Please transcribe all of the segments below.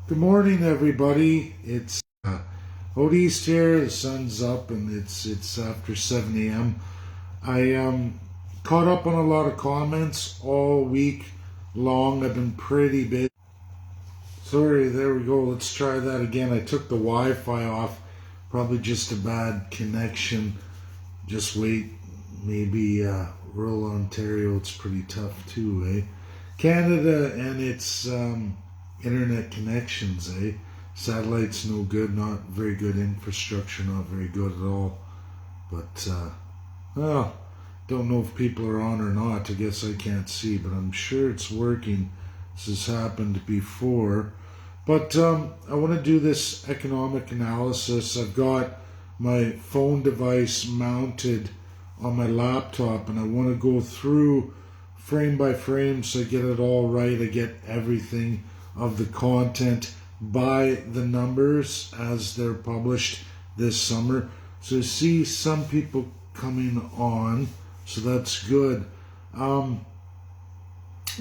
Good morning, everybody. It's out east here. The sun's up, and it's after 7 a.m. I caught up on a lot of comments all week long. I've been pretty busy. Sorry, there we go. Let's try that again. I took the Wi-Fi off. Probably just a bad connection. Just wait. Maybe rural Ontario, it's pretty tough too, eh? Canada and its internet connections, eh? Satellite's no good, not very good infrastructure, not very good at all. But, well, don't know if people are on or not. I guess I can't see, but I'm sure it's working. This has happened before. But I want to do this economic analysis. I've got my phone device mounted on my laptop, and I want to go through frame by frame so I get it all right. I get everything of the content by the numbers as they're published this summer. So I see some people coming on, so that's good. We're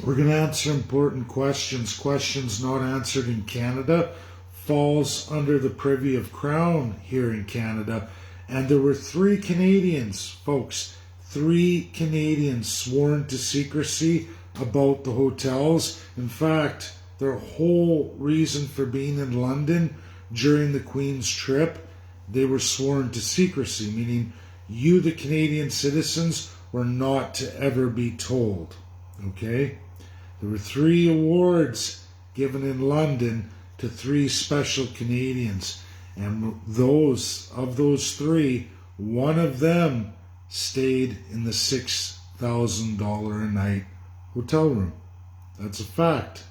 going to answer important questions. Questions not answered in Canada falls under the privy of Crown here in Canada. And there were 3 Canadians, folks, 3 Canadians sworn to secrecy about the hotels. In fact, their whole reason for being in London during the Queen's trip, they were sworn to secrecy, meaning you, the Canadian citizens, were not to ever be told. Okay? There were 3 awards given in London to 3 special Canadians. And those 3, one of them stayed in the $6,000 a night hotel room. That's a fact.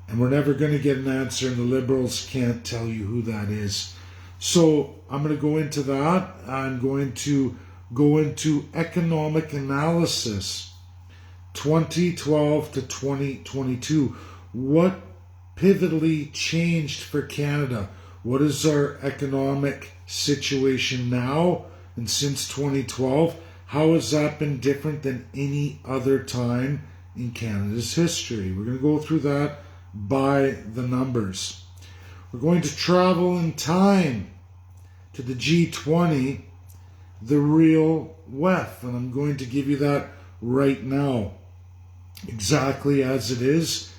And we're never going to get an answer, and the Liberals can't tell you who that is. So I'm going to go into that. I'm going to go into economic analysis 2012 to 2022. What pivotally changed for Canada? What is our economic situation now and since 2012? How has that been different than any other time in Canada's history? We're going to go through that by the numbers. We're going to travel in time to the G20, the real WEF, and I'm going to give you that right now, exactly as it is.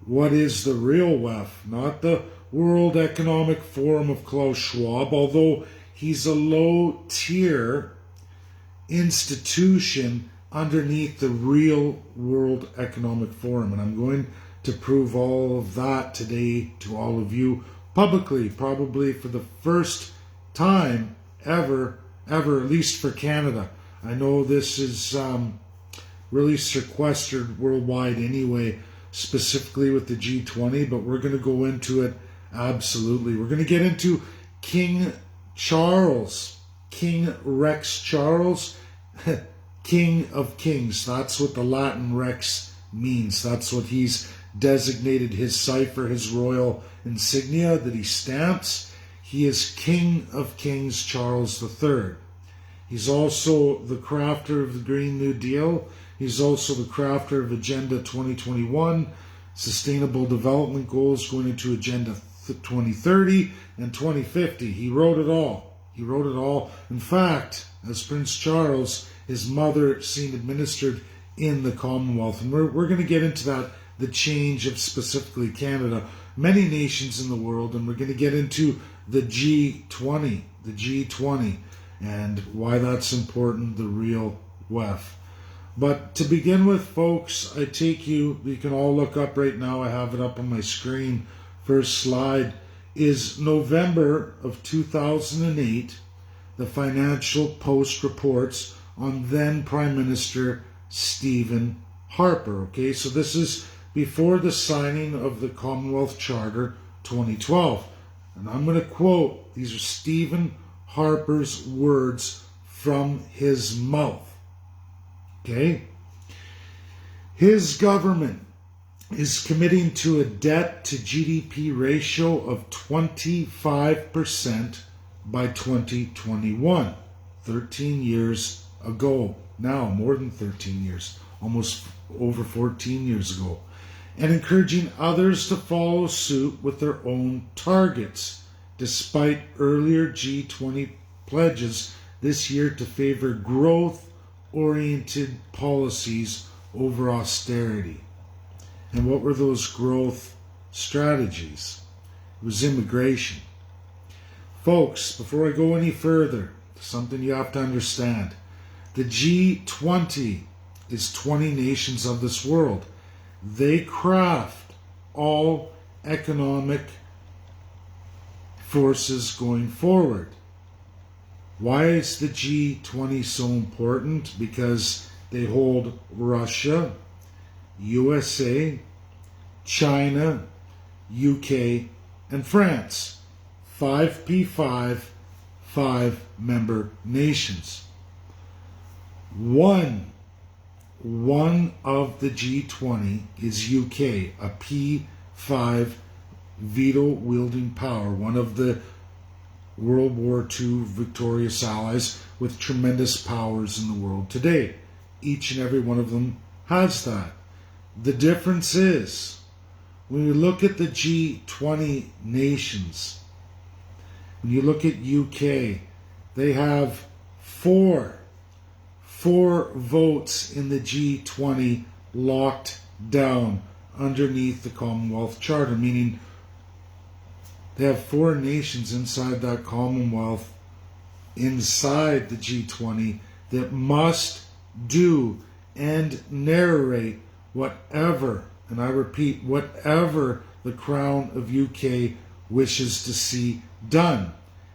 What is the real WEF? Not the World Economic Forum of Klaus Schwab, although he's a low-tier institution underneath the real World Economic Forum. And I'm going to prove all of that today to all of you publicly, probably for the first time ever, at least for Canada. I know this is really sequestered worldwide anyway, specifically with the G20, but we're going to go into it absolutely. We're going to get into King Charles, King Rex Charles, King of Kings. That's what the Latin Rex means. That's what he's designated his cipher, his royal insignia that he stamps. He is King of Kings Charles III. He's also the crafter of the Green New Deal. He's also the crafter of Agenda 2021, Sustainable Development Goals going into Agenda 2030 and 2050. He wrote it all. He wrote it all. In fact, as Prince Charles, his mother seen administered in the Commonwealth. And we're going to get into that, the change of specifically Canada, many nations in the world, and we're going to get into the G20, and why that's important, the real WEF. But to begin with, folks, I take you can all look up right now, I have it up on my screen. First slide is November of 2008, the Financial Post reports on then Prime Minister Stephen Harper. Okay, so this is before the signing of the Commonwealth Charter 2012. And I'm going to quote, these are Stephen Harper's words from his mouth. Okay? His government is committing to a debt to GDP ratio of 25% by 2021, 13 years ago. Now, more than 13 years, almost over 14 years ago. and encouraging others to follow suit with their own targets, despite earlier G20 pledges this year to favor growth-oriented policies over austerity. And what were those growth strategies? It was immigration. Folks, before I go any further, something you have to understand. The G20 is 20 nations of this world. They craft all economic forces going forward. Why is the G20 so important? Because they hold Russia, USA, China, UK, and France. 5P5, 5-member nations. One of the G20 is UK, a P5 veto-wielding power, one of the World War II victorious allies with tremendous powers in the world today. Each and every one of them has that. The difference is, when you look at the G20 nations, when you look at UK, they have four votes in the G20 locked down underneath the Commonwealth Charter, meaning they have 4 nations inside that Commonwealth, inside the G20, that must do and narrate whatever, and I repeat, whatever the Crown of UK wishes to see done.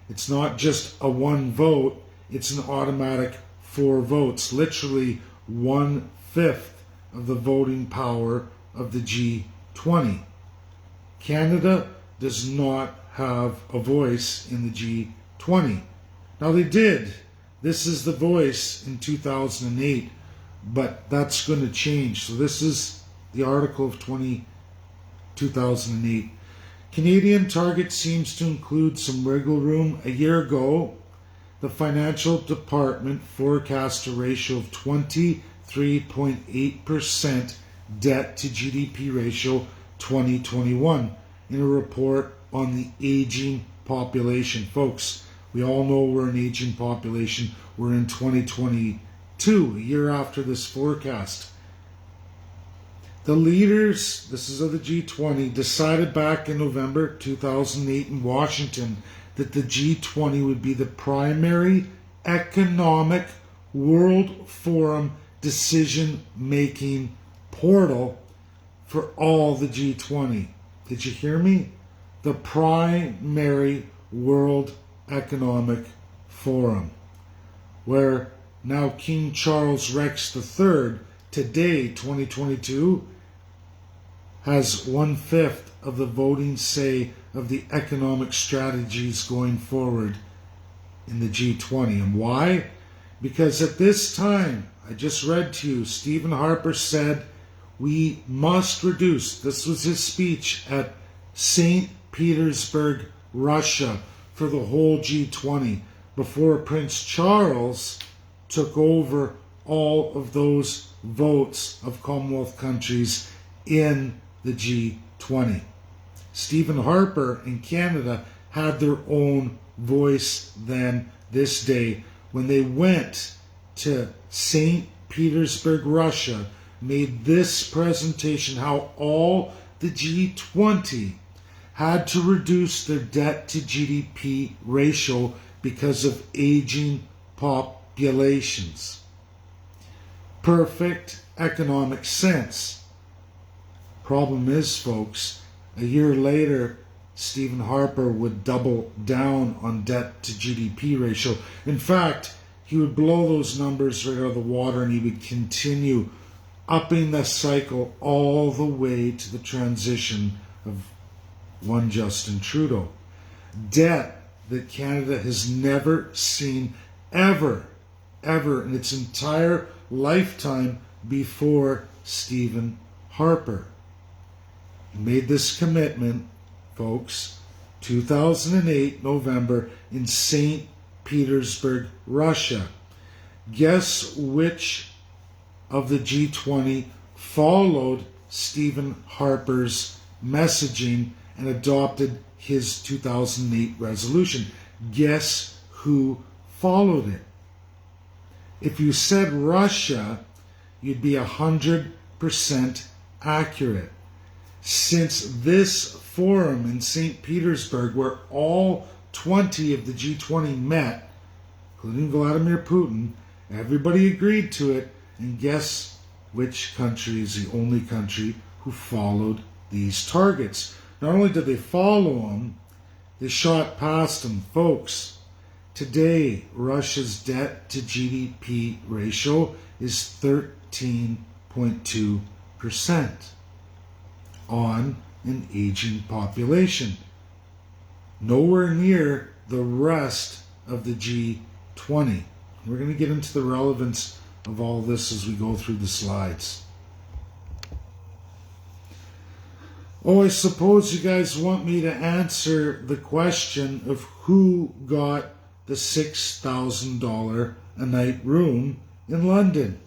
It's not just a 1 vote, it's an automatic 4 votes, literally 1/5 of the voting power of the G20. Canada does not have a voice in the G20. Now they did. This is the voice in 2008, but that's going to change. So this is the article of 2008. Canadian target seems to include some wiggle room. A year ago, the Financial Department forecast a ratio of 23.8% debt to GDP ratio 2021 in a report on the aging population. Folks, we all know we're an aging population. We're in 2022, a year after this forecast. The leaders, this is of the G20, decided back in November 2008 in Washington that the G20 would be the primary economic world forum decision-making portal for all the G20. Did you hear me? The primary world economic forum, where now King Charles Rex III, today, 2022, has 1/5 of the voting say of the economic strategies going forward in the G20. And why? Because at this time, I just read to you, Stephen Harper said, we must reduce, this was his speech at St. Petersburg, Russia, for the whole G20, before Prince Charles took over all of those votes of Commonwealth countries in the G20. Stephen Harper in Canada had their own voice then, this day, when they went to St. Petersburg, Russia, made this presentation how all the G20 had to reduce their debt to GDP ratio because of aging populations. Perfect economic sense. Problem is, folks, a year later, Stephen Harper would double down on debt to GDP ratio. In fact, he would blow those numbers right out of the water, and he would continue upping the cycle all the way to the transition of one Justin Trudeau. Debt that Canada has never seen ever in its entire lifetime before Stephen Harper. He made this commitment, folks, 2008, November, in St. Petersburg, Russia. Guess which of the G20 followed Stephen Harper's messaging and adopted his 2008 resolution. Guess who followed it? If you said Russia, you'd be 100% accurate. Since this forum in St. Petersburg, where all 20 of the G20 met, including Vladimir Putin, everybody agreed to it, and guess which country is the only country who followed these targets? Not only did they follow them, they shot past them. Folks, today Russia's debt to GDP ratio is 13.2% on an aging population. Nowhere near the rest of the G20. We're going to get into the relevance of all this as we go through the slides. Oh, I suppose you guys want me to answer the question of who got the $6,000 a night room in London.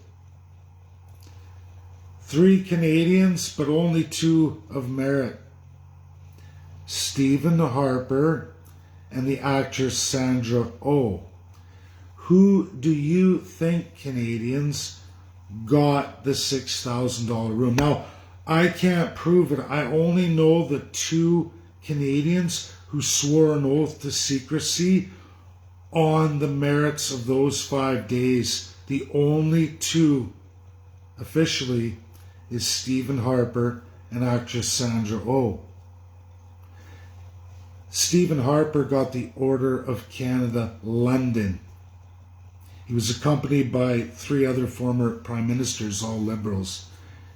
3 Canadians, but only 2 of merit. Stephen Harper and the actress Sandra Oh. Who do you think, Canadians, got the $6,000 room? Now, I can't prove it. I only know the 2 Canadians who swore an oath to secrecy on the merits of those 5 days. The only 2 officially is Stephen Harper and actress Sandra Oh. Stephen Harper got the Order of Canada, London. He was accompanied by 3 other former prime ministers, all Liberals.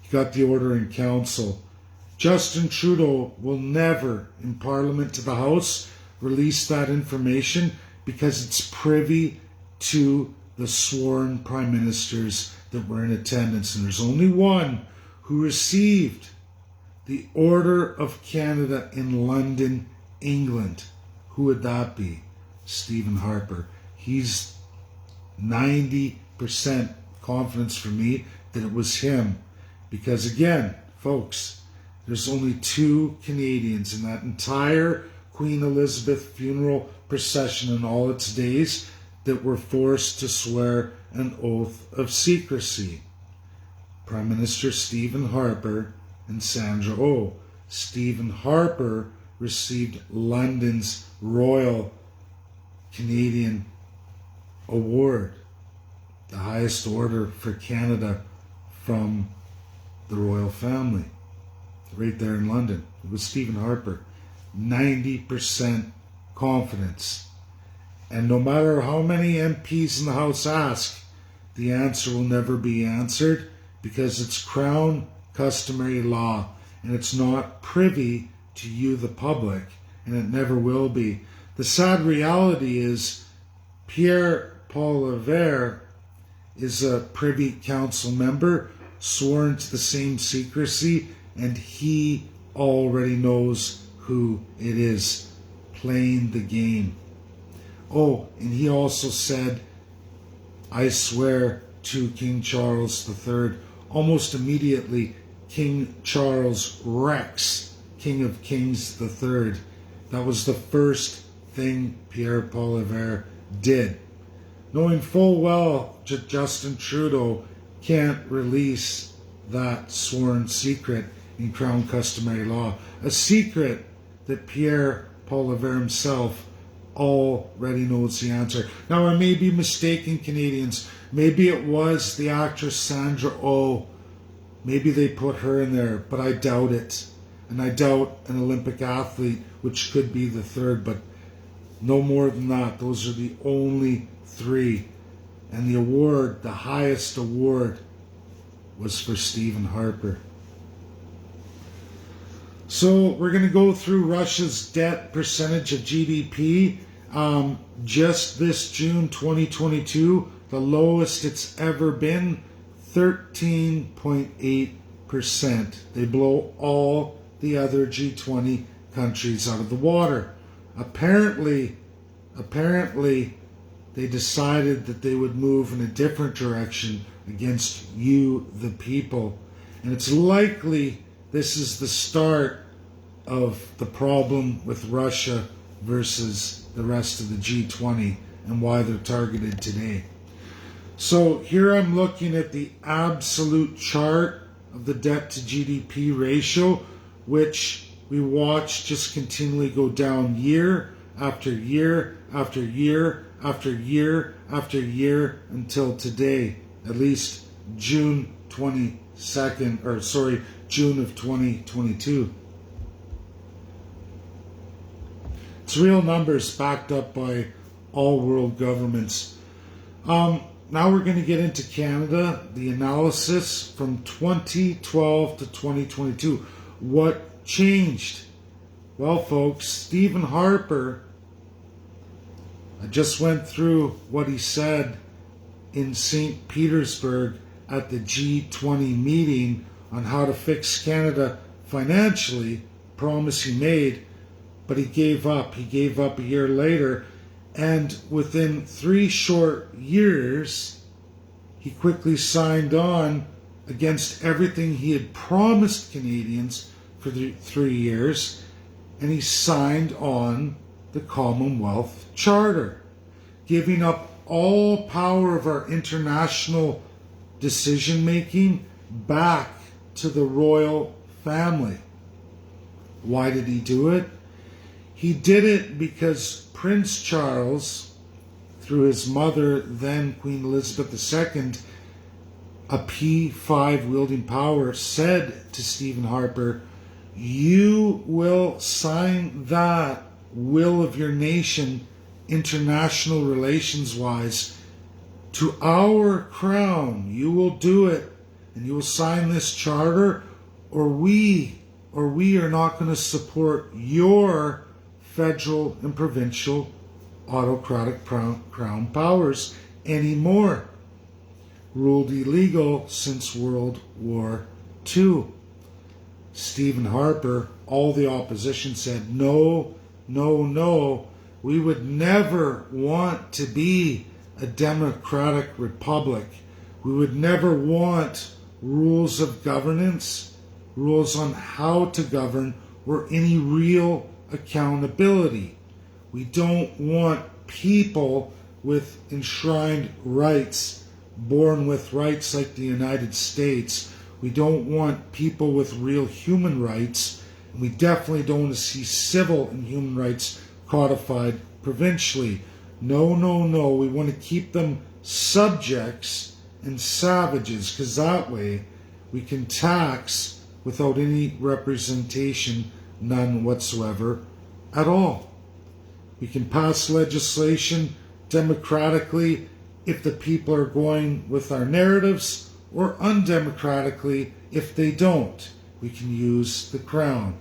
He got the Order in Council. Justin Trudeau will never, in Parliament to the House, release that information because it's privy to the sworn prime ministers that were in attendance. And there's only one who received the Order of Canada in London, England. Who would that be? Stephen Harper. He's 90% confidence for me that it was him. Because again, folks, there's only 2 Canadians in that entire Queen Elizabeth funeral procession in all its days that were forced to swear an oath of secrecy. Prime Minister Stephen Harper and Sandra Oh. Stephen Harper received London's Royal Canadian Award, the highest order for Canada from the royal family, right there in London. It was Stephen Harper. 90% confidence. And no matter how many MPs in the House ask, the answer will never be answered because it's Crown customary law and it's not privy to you, the public, and it never will be. The sad reality is Pierre Poilievre is a Privy Council member sworn to the same secrecy, and he already knows who it is playing the game. Oh, and he also said, I swear to King Charles III. Almost immediately, King Charles Rex, King of Kings III. That was the first thing Pierre Poilievre did. Knowing full well that Justin Trudeau can't release that sworn secret in Crown customary law. A secret that Pierre Poilievre himself already knows the answer. Now, I may be mistaken, Canadians. Maybe it was the actress Sandra Oh. Maybe they put her in there, but I doubt it. And I doubt an Olympic athlete, which could be the 3rd, but no more than that. Those are the only 3. And the award, the highest award, was for Stephen Harper. So we're going to go through Russia's debt percentage of GDP. Just this June 2022, the lowest it's ever been, 13.8%. They blow all the other G20 countries out of the water. Apparently, they decided that they would move in a different direction against you, the people. And it's likely this is the start of the problem with Russia versus the rest of the G20 and why they're targeted today. So here I'm looking at the absolute chart of the debt to GDP ratio, which we watch just continually go down year after year after year after year after year until today, at least June of 2022. It's real numbers backed up by all world governments. Now we're going to get into Canada, the analysis from 2012 to 2022. What changed? Well, folks, Stephen Harper, I just went through what he said in St. Petersburg at the G20 meeting on how to fix Canada financially, promise he made, but he gave up. He gave up a year later. And within 3 short years, he quickly signed on against everything he had promised Canadians for the 3 years, and he signed on the Commonwealth Charter, giving up all power of our international decision-making back to the royal family. Why did he do it? He did it because Prince Charles, through his mother, then Queen Elizabeth II, a P5 wielding power, said to Stephen Harper, "You will sign that will of your nation, international relations-wise, to our crown. You will do it, and you will sign this charter, or we are not going to support your federal and provincial autocratic crown powers anymore. Ruled illegal since World War II." Stephen Harper, all the opposition said, no, no, no. We would never want to be a democratic republic. We would never want rules of governance, rules on how to govern, or any real accountability. We don't want people with enshrined rights, born with rights like the United States. We don't want people with real human rights. And we definitely don't want to see civil and human rights codified provincially. No, no, no. We want to keep them subjects and savages, because that way we can tax without any representation, none whatsoever at all. We can pass legislation democratically if the people are going with our narratives, or undemocratically if they don't. We can use the crown.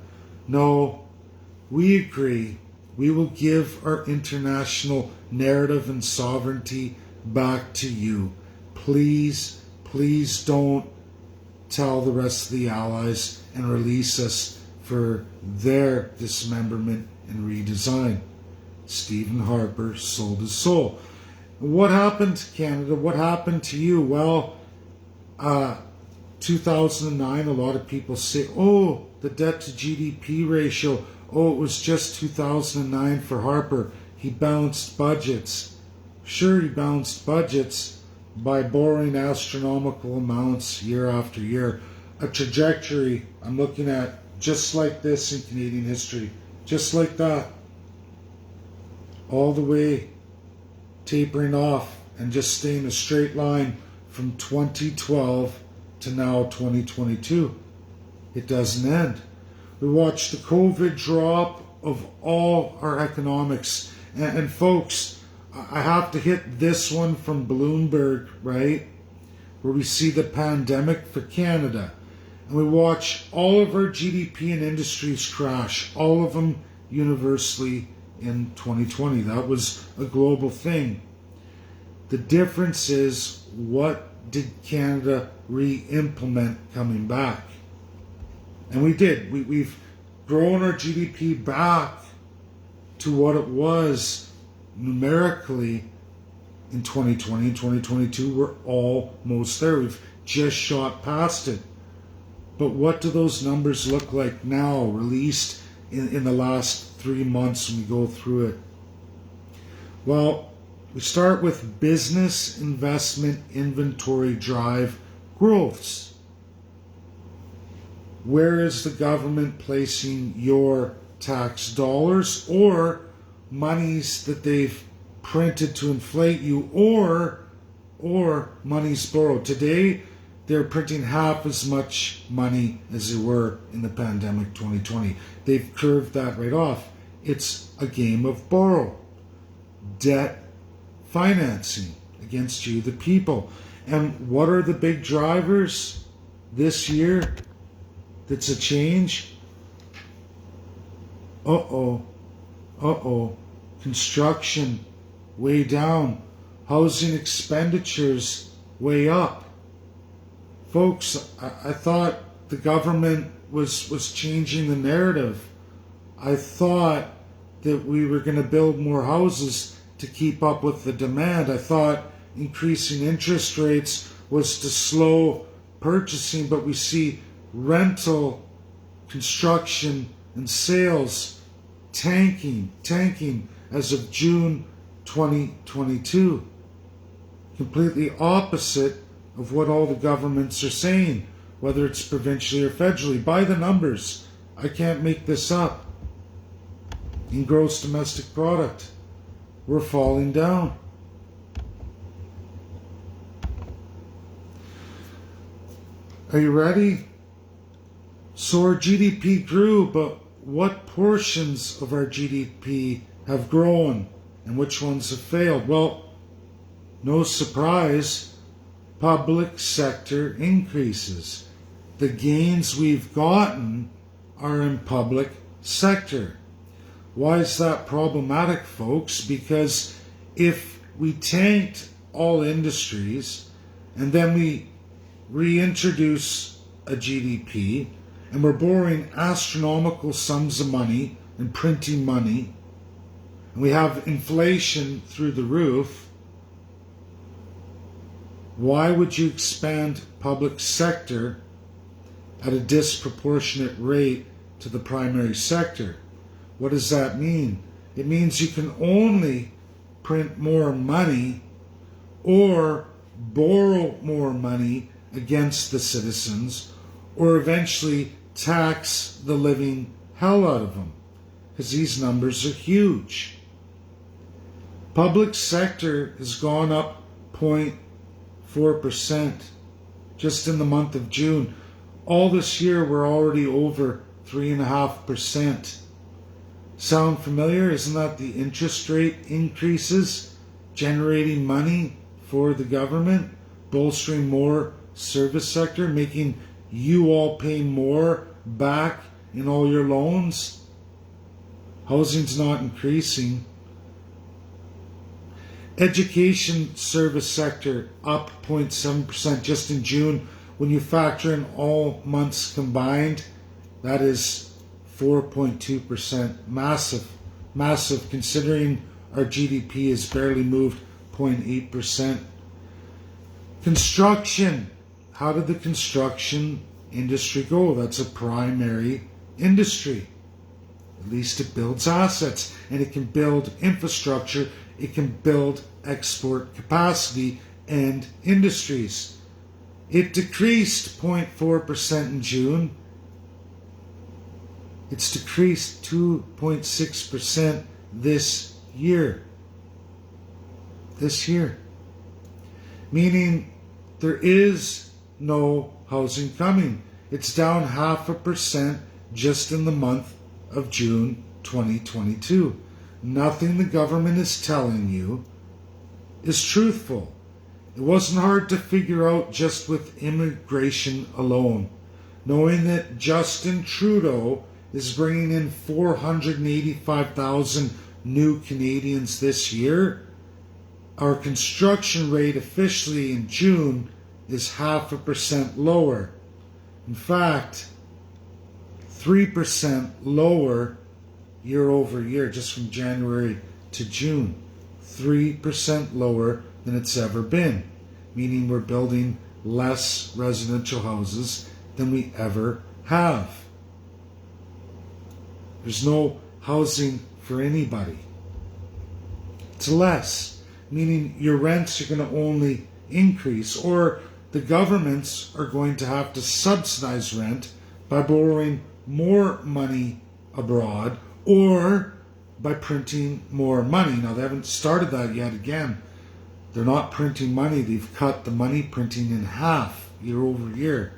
No, we agree. We will give our international narrative and sovereignty back to you. Please, please don't tell the rest of the Allies and release us for their dismemberment and redesign. Stephen Harper sold his soul. What happened to Canada? What happened to you? Well, 2009, a lot of people say, oh, the debt to GDP ratio, oh, it was just 2009 for Harper. He balanced budgets. Sure, he balanced budgets by borrowing astronomical amounts year after year. A trajectory I'm looking at just like this in Canadian history, just like that, all the way tapering off and just staying a straight line from 2012 to now 2022. It doesn't end. We watched the COVID drop of all our economics. And folks, I have to hit this one from Bloomberg, right? Where we see the pandemic for Canada. And we watch all of our GDP and industries crash, all of them universally in 2020. That was a global thing. The difference is, what did Canada re-implement coming back? And we did. We've grown our GDP back to what it was numerically in 2020 and 2022. We're almost there. We've just shot past it. But what do those numbers look like now, released in the last 3 months when we go through it? Well, we start with business investment inventory drive growths. Where is the government placing your tax dollars or monies that they've printed to inflate you, or monies borrowed? Today, they're printing half as much money as they were in the pandemic 2020. They've curved that right off. It's a game of borrow. Debt financing against you, the people. And what are the big drivers this year that's a change? Construction way down. Housing expenditures way up. Folks, I thought the government was changing the narrative. I thought that we were going to build more houses to keep up with the demand. I thought increasing interest rates was to slow purchasing, but we see rental, construction, and sales tanking as of June 2022. Completely opposite of what all the governments are saying, whether it's provincially or federally. By the numbers, I can't make this up. In gross domestic product, we're falling down. Are you ready? So our GDP grew, but what portions of our GDP have grown and which ones have failed? Well, no surprise, public sector increases. The gains we've gotten are in public sector. Why is that problematic, folks? Because if we tanked all industries and then we reintroduce a GDP and we're borrowing astronomical sums of money and printing money, and we have inflation through the roof, why would you expand public sector at a disproportionate rate to the primary sector? What does that mean? It means you can only print more money or borrow more money against the citizens, or eventually tax the living hell out of them, because these numbers are huge. Public sector has gone up 0.4% just in the month of June. All this year we're already over 3.5%. Sound familiar? Isn't that the interest rate increases generating money for the government, bolstering more service sector, making you all pay more back in all your loans? Housing's not increasing. Education service sector up 0.7% just in June. When you factor in all months combined, that is 4.2%. Massive, considering our GDP has barely moved 0.8%. Construction. How did the construction industry go? That's a primary industry. At least it builds assets, and it can build infrastructure. It can build export capacity and industries. It decreased 0.4% in June. It's decreased 2.6% this year. Meaning there is no housing coming. It's down 0.5% just in the month of June 2022. Nothing the government is telling you is truthful. It wasn't hard to figure out just with immigration alone. Knowing that Justin Trudeau is bringing in 485,000 new Canadians this year, our construction rate officially in June is 0.5% lower. In fact, 3% lower year over year, just from January to June. 3% lower than it's ever been, meaning we're building less residential houses than we ever have. There's no housing for anybody. It's less, meaning your rents are going to only increase, or the governments are going to have to subsidize rent by borrowing more money abroad or by printing more money. Now, they haven't started that yet. Again, they're not printing money. They've cut the money printing in half year over year.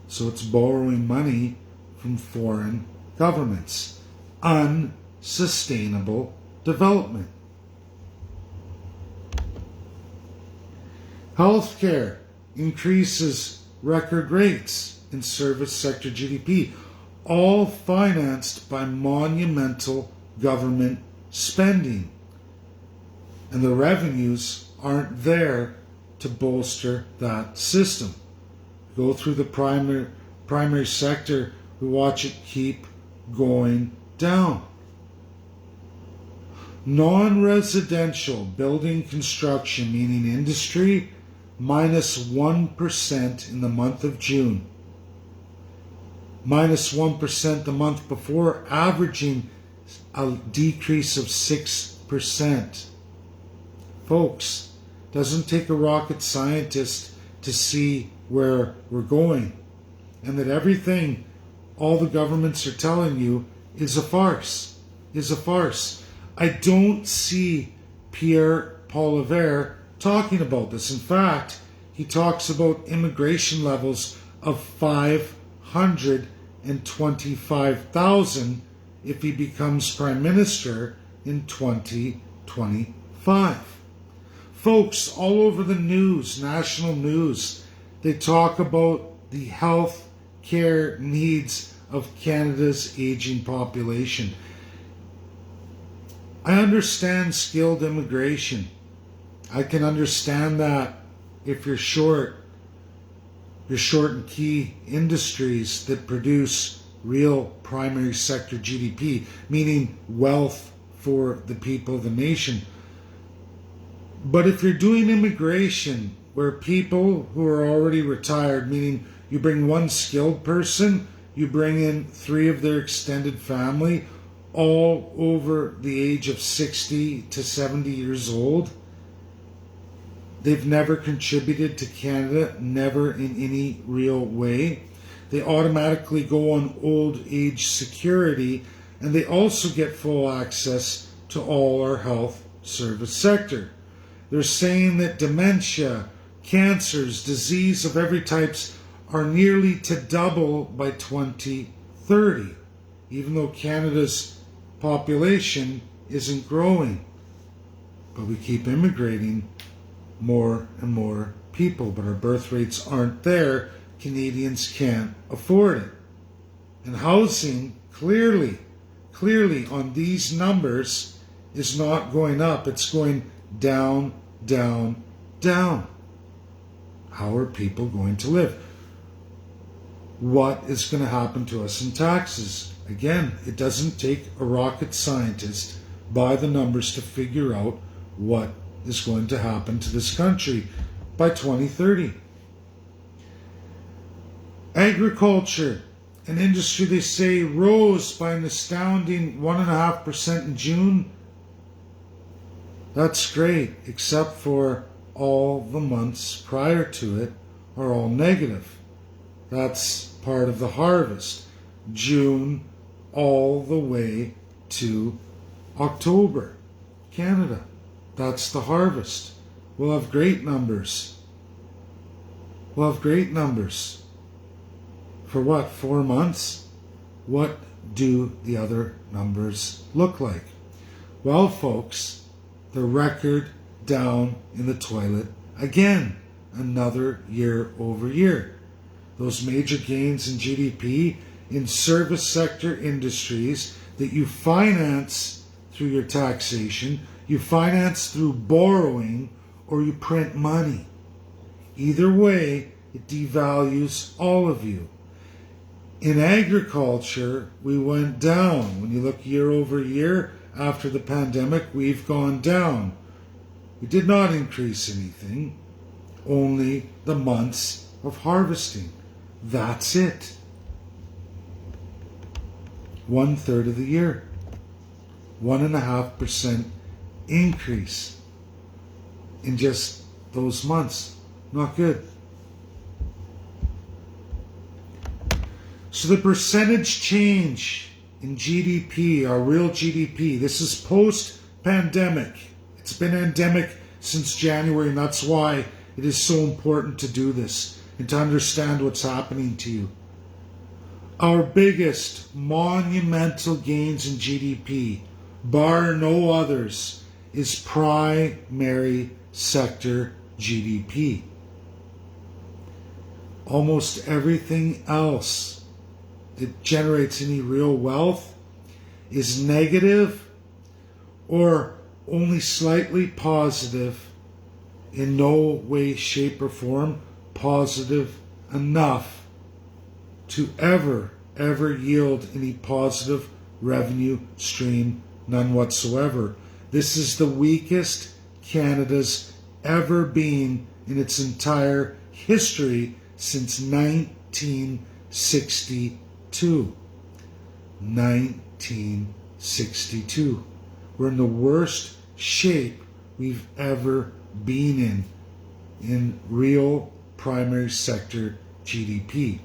So it's borrowing money from foreign governments. Unsustainable development. Healthcare increases record rates in service sector GDP, all financed by monumental government spending. And the revenues aren't there to bolster that system. Go through the primary sector, we watch it keep going down. Non-residential building construction, meaning industry, minus 1% in the month of June. Minus 1% the month before, averaging a decrease of 6%. Folks, doesn't take a rocket scientist to see where we're going, and that everything all the governments are telling you is a farce. I don't see Pierre Poilievre talking about this. In fact, he talks about immigration levels of 525,000 if he becomes prime minister in 2025. Folks, all over the news, national news, they talk about the health care needs of Canada's aging population. I understand skilled immigration. I can understand that if you're short in key industries that produce real primary sector GDP, meaning wealth for the people of the nation. But if you're doing immigration where people who are already retired, meaning you bring one skilled person, you bring in 3 of their extended family, all over the age of 60 to 70 years old, they've never contributed to Canada, never in any real way. They automatically go on old age security, and they also get full access to all our health service sector. They're saying that dementia, cancers, disease of every types are nearly to double by 2030, even though Canada's population isn't growing. But we keep immigrating more and more people, but our birth rates aren't there. Canadians can't afford it. And housing, clearly on these numbers, is not going up. It's going down, down, down. How are people going to live? What is going to happen to us in taxes? Again, it doesn't take a rocket scientist by the numbers to figure out what is going to happen to this country by 2030. Agriculture, an industry they say rose by an astounding 1.5% in June. That's great, except for all the months prior to it are all negative. That's part of the harvest. June all the way to October. Canada. That's the harvest. We'll have great numbers. For what, 4 months? What do the other numbers look like? Well, folks, the record down in the toilet again, another year over year. Those major gains in GDP in service sector industries that you finance through your taxation, you finance through borrowing, or you print money. Either way, it devalues all of you. In agriculture, we went down. When you look year over year, after the pandemic, we've gone down. We did not increase anything, only the months of harvesting. That's it. 1/3 of the year. 1.5% increase in just those months. Not good. So the percentage change in GDP, our real GDP, this is post-pandemic. It's been endemic since January, and that's why it is so important to do this and to understand what's happening to you. Our biggest monumental gains in GDP, bar no others, is primary sector GDP. Almost everything else that generates any real wealth is negative or only slightly positive, in no way, shape, or form positive enough to ever yield any positive revenue stream, none whatsoever. This is the weakest Canada's ever been in its entire history since 1962. 1962. We're in the worst shape we've ever been in real primary sector GDP.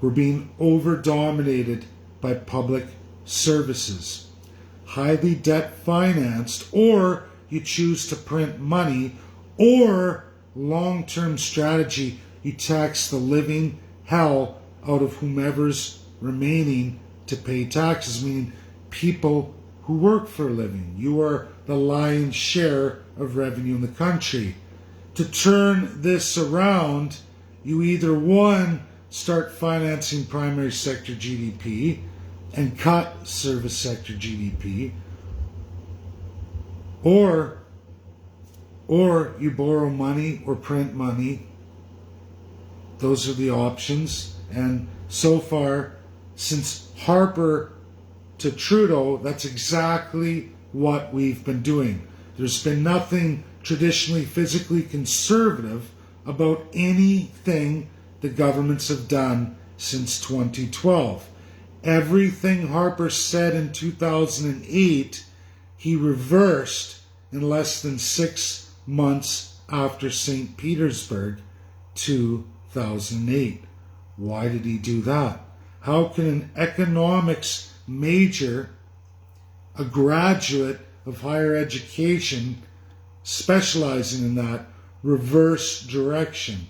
We're being over-dominated by public services, highly debt-financed, or you choose to print money, or long-term strategy, you tax the living hell out of whomever's remaining to pay taxes, meaning people who work for a living. You are the lion's share of revenue in the country. To turn this around, you either, one, start financing primary sector GDP and cut service sector GDP, or you borrow money or print money. Those are the options. And so far, since Harper to Trudeau, that's exactly what we've been doing. There's been nothing traditionally physically conservative about anything the governments have done since 2012. Everything Harper said in 2008, he reversed in less than 6 months after St. Petersburg 2008. Why did he do that? How can an economics major, a graduate of higher education, specializing in that, reverse direction?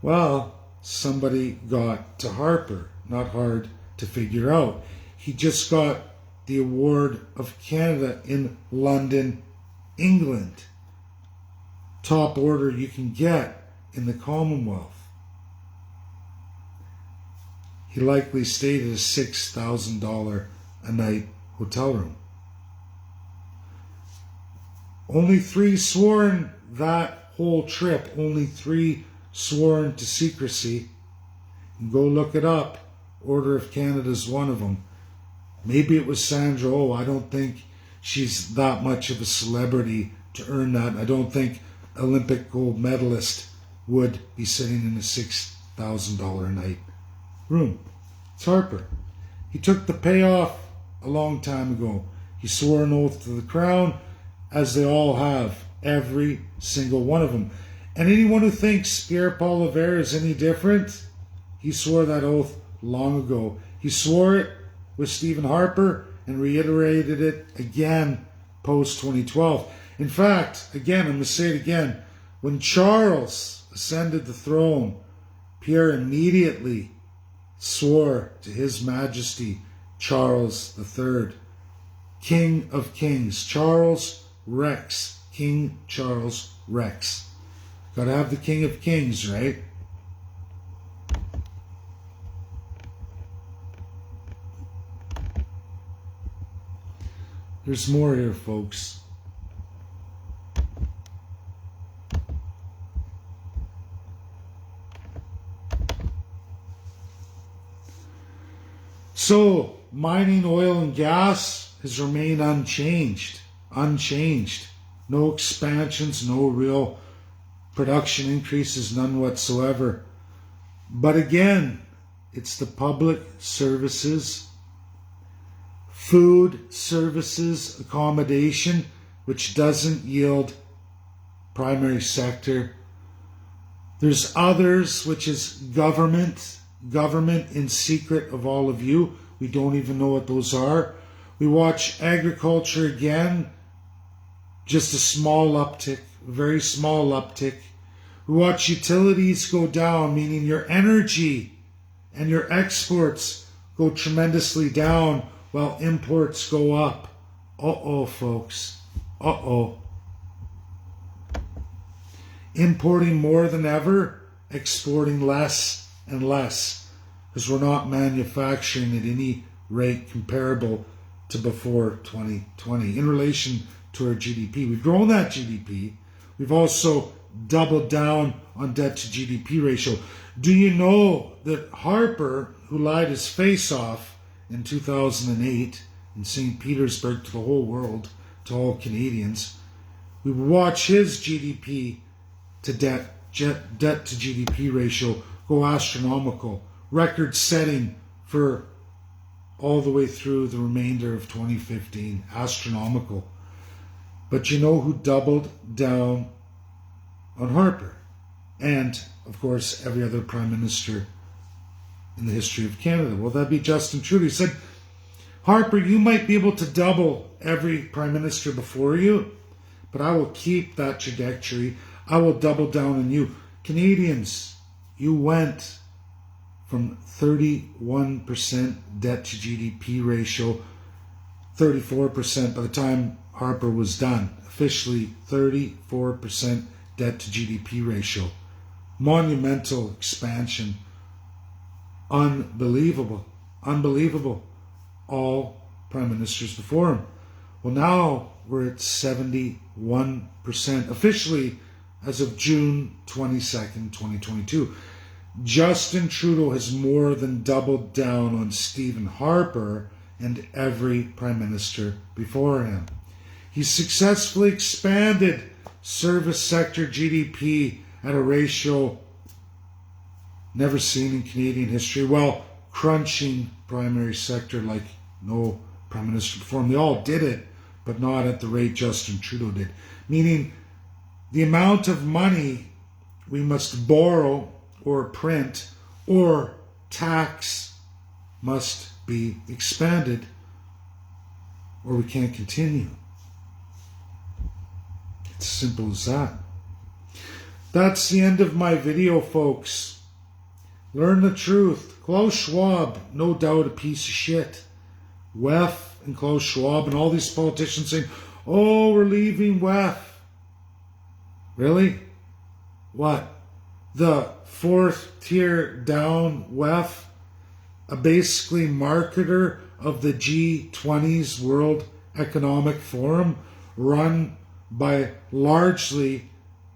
Well, somebody got to Harper. Not hard to figure out. He just got the Award of Canada in London, England. Top order you can get in the Commonwealth. He likely stayed at a $6,000 a night hotel room. Only 3 sworn that whole trip. Only 3 sworn to secrecy. Go look it up. Order of Canada is one of them. Maybe it was Sandra Oh. I don't think she's that much of a celebrity to earn that. I don't think Olympic gold medalist would be sitting in a $6,000 a night room. It's Harper. He took the payoff a long time ago. He swore an oath to the crown, as they all have, every single one of them. And anyone who thinks Pierre Poilievre is any different, he swore that oath long ago. He swore it with Stephen Harper and reiterated it again post-2012. In fact, again, I'm going to say it again, when Charles ascended the throne, Pierre immediately swore to His Majesty Charles III, King of Kings, Charles Rex, King Charles Rex. Got to have the King of Kings, right? There's more here, folks. So, mining oil and gas has remained unchanged. Unchanged. No expansions, no real production increases, none whatsoever. But again, it's the public services, food services, accommodation, which doesn't yield primary sector. There's others, which is government in secret of all of you. We don't even know what those are. We watch agriculture again, just a small uptick, a very small uptick. We watch utilities go down, meaning your energy and your exports go tremendously down while imports go up. Uh-oh, folks. Uh-oh. Importing more than ever, exporting less and less, because we're not manufacturing at any rate comparable to before 2020 in relation to our GDP. We've grown that GDP. We've also doubled down on debt to GDP ratio. Do you know that Harper, who lied his face off in 2008 in St. Petersburg to the whole world, to all Canadians, we watch his GDP to debt to GDP ratio go astronomical, record setting for all the way through the remainder of 2015, astronomical. But you know who doubled down on Harper? And, of course, every other Prime Minister in the history of Canada. Well, that'd be Justin Trudeau. He said, Harper, you might be able to double every Prime Minister before you, but I will keep that trajectory. I will double down on you. Canadians, you went from 31% debt to GDP ratio, 34% by the time Harper was done. Officially 34% debt to GDP ratio. Monumental expansion. Unbelievable. Unbelievable. All prime ministers before him. Well, now we're at 71%. Officially, as of June 22nd, 2022. Justin Trudeau has more than doubled down on Stephen Harper and every Prime Minister before him. He's successfully expanded service sector GDP at a ratio never seen in Canadian history, while crunching primary sector like no Prime Minister before him. They all did it, but not at the rate Justin Trudeau did. Meaning, the amount of money we must borrow or print or tax must be expanded, or we can't continue. It's as simple as that. That's the end of my video, folks. Learn the truth. Klaus Schwab, no doubt a piece of shit. WEF and Klaus Schwab and all these politicians saying, oh, we're leaving WEF. Really? What? The fourth tier down WEF? A basically marketer of the G20's World Economic Forum, run by largely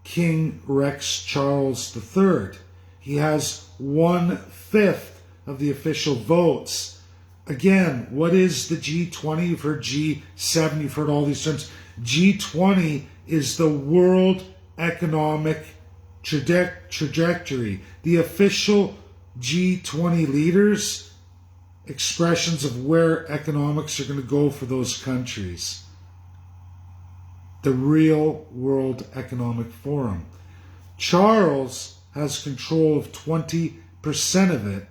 King Rex Charles III. He has 1/5 of the official votes. Again, what is the G20? You've heard G7, you've heard all these terms. G20 is the World Economic Trajectory. The official G20 leaders, expressions of where economics are going to go for those countries. The real World Economic Forum. Charles has control of 20% of it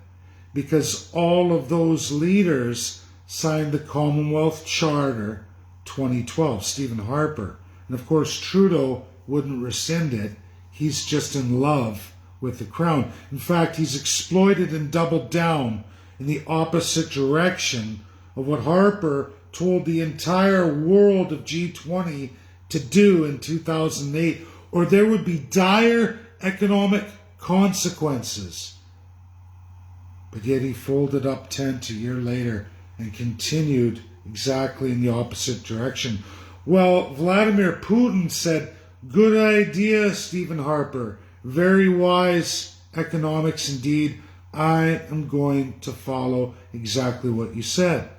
because all of those leaders signed the Commonwealth Charter 2012, Stephen Harper. And of course, Trudeau wouldn't rescind it. He's just in love with the crown. In fact, he's exploited and doubled down in the opposite direction of what Harper told the entire world of G20 to do in 2008, or there would be dire economic consequences. But yet he folded up tent a year later and continued exactly in the opposite direction. Well, Vladimir Putin said, good idea, Stephen Harper. Very wise economics indeed. I am going to follow exactly what you said.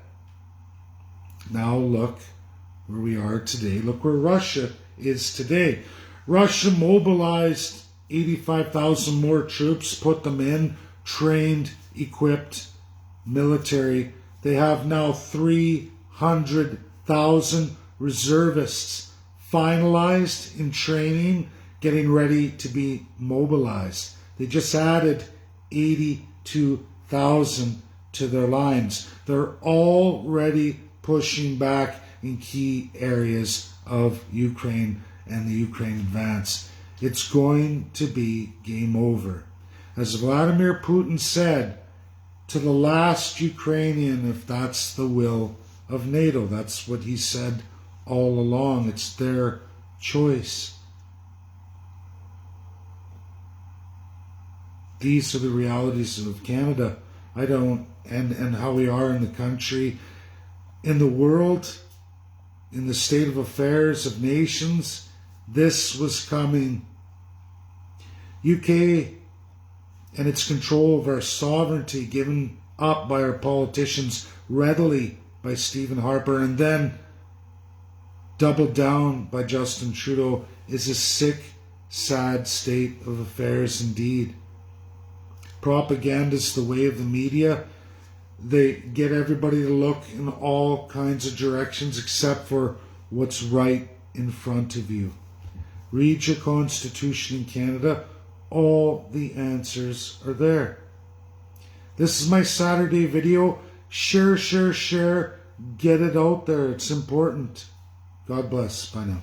Now look where we are today. Look where Russia is today. Russia mobilized 85,000 more troops, put them in, trained, equipped military. They have now 300,000 reservists finalized in training, getting ready to be mobilized. They just added 82,000 to their lines. They're already pushing back in key areas of Ukraine and the Ukraine advance. It's going to be game over. As Vladimir Putin said, to the last Ukrainian, if that's the will of NATO. That's what he said all along. It's their choice. These are the realities of Canada. And how we are in the country, in the world, in the state of affairs of nations. This was coming. UK and its control of our sovereignty given up by our politicians readily by Stephen Harper and then doubled down by Justin Trudeau is a sick, sad state of affairs indeed. Propaganda is the way of the media. They get everybody to look in all kinds of directions except for what's right in front of you. Read your Constitution in Canada. All the answers are there. This is my Saturday video. Share. Get it out there. It's important. God bless. Bye now.